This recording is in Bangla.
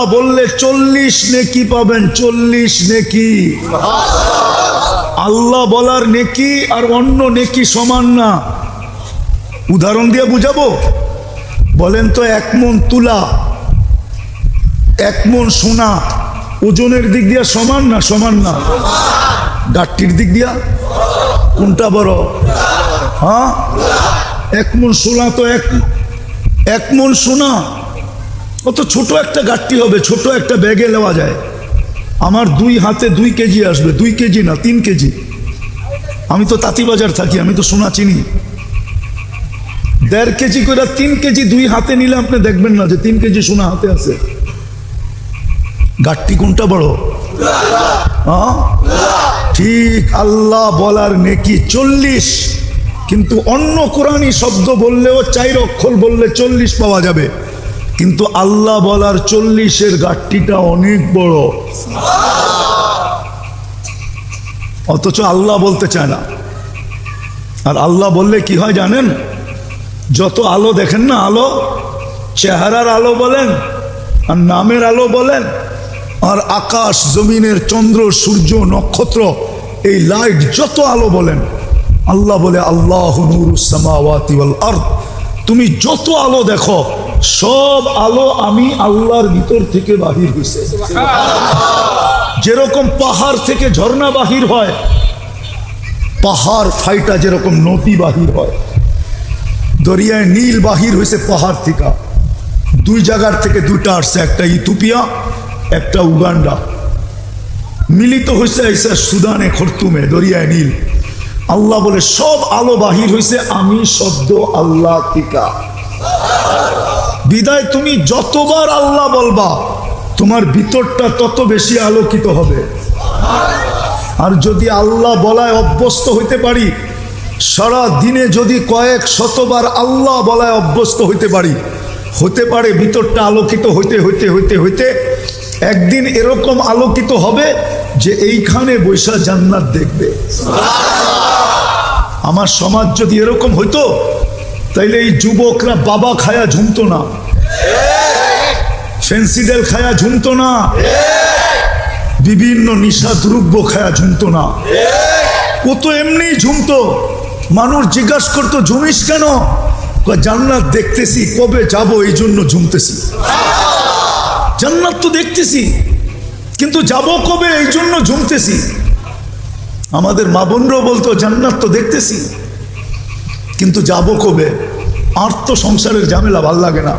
আল্লাহ বললে 40 নেকি পাবেন, 40 নেকি। আল্লাহ বলার নেকি আর অন্য নেকি সমান না। উদাহরণ দিয়ে বুঝাবো, বলেন তো 1 মণ তুলা 1 মণ সোনা ওজনের দিক দিয়ে সমান না? সমান না। গাঠটির দিক দিয়া কোনটা বড়? হ্যাঁ, 1 মণ সোনা তো 1 মণ সোনা কত ছোট একটা গাঠটি হবে, ছোট একটা ব্যাগে নেওয়া যায়। আমার 2 হাতে 2 কেজি আসবে, 2 কেজি না 3 কেজি। আমি তো তাঁতিবাজার থাকি, আমি তো সোনা চিনি। 1.5 কেজি করে 3 কেজি 2 হাতে নিলে আপনি দেখবেন না যে 3 কেজি সোনা হাতে আছে। গাঠটি কোনটা বড়? হ্যাঁ ঠিক। আল্লাহ বলার নেকি 40, কিন্তু অন্য কোরআনী শব্দ বললেও 4 অক্ষর বললে 40 পাওয়া যাবে, কিন্তু আল্লাহ বলার 40-এর গাঠটিটা অনেক বড়। অথচ আল্লাহ বলতে চায় না। আর আল্লাহ বললে কি হয় জানেন? যত আলো দেখেন না, আলো, চেহারার আলো বলেন আর নামের আলো বলেন আর আকাশ জমিনের চন্দ্র সূর্য নক্ষত্র এই লাইট যত আলো বলেন, আল্লাহ বলে আল্লাহু নূরুস সামাওয়াতি ওয়াল আরদ, তুমি যত আলো দেখো সব আলো আমি আল্লাহর ভিতর থেকে বাহির হইছে। যেরকম পাহাড় থেকে ঝর্ণা বাহির হয়, পাহাড় ফাইটা যেরকম নদী বাহির হয়, দরিয়ায় নীল বাহির হয়েছে পাহাড় থেকে। 2 জায়গার থেকে 2টা আসছে, একটা ইথিওপিয়া একটা উগান্ডা, মিলিত হয়েছে এসে সুদানে খর্তুমে দরিয়ায় নীল। আল্লাহ বলে সব আলো বাহির হয়েছে আমি শব্দ আল্লাহ টিকা। বিদায় তুমি যতবার আল্লাহ বলবা তোমার ভিতরটা তত বেশি আলোকিত হবে। আর যদি আল্লাহ বলায় অভ্যস্ত হইতে পারি, সারা দিনে যদি কয়েক শতবার আল্লাহ বলায় অভ্যস্ত হইতে পারি, হতে পারে ভিতরটা আলোকিত হইতে হইতে হইতে হইতে একদিন এরকম আলোকিত হবে যে এইখানে বৈশা জান্নাত দেখবে। আমার সমাজ যদি এরকম হইতো তাইলে এই যুবকরা বাবা খায়া ঝুমতো না, ফেন্সিডেল খায়া ঝুমতো না, বিভিন্ন নিশা দ্রব্য খায়া ঝুমতো না। ও তো এমনি ঝুমতো। মানুষ জিজ্ঞাসা করতো ঝুমিস কেন? জান্নাত দেখতেছি, কবে যাব এই জন্য ঝুমতেছি। জান্নাত তো দেখতেছি কিন্তু যাব কবে এই জন্য ঝুমতেছি। আমাদের মা বোনরাও বলতো জান্নাত তো দেখতেছি কিন্তু যাব কবে? আর তো সংসারের ঝামেলা ভাল লাগে না।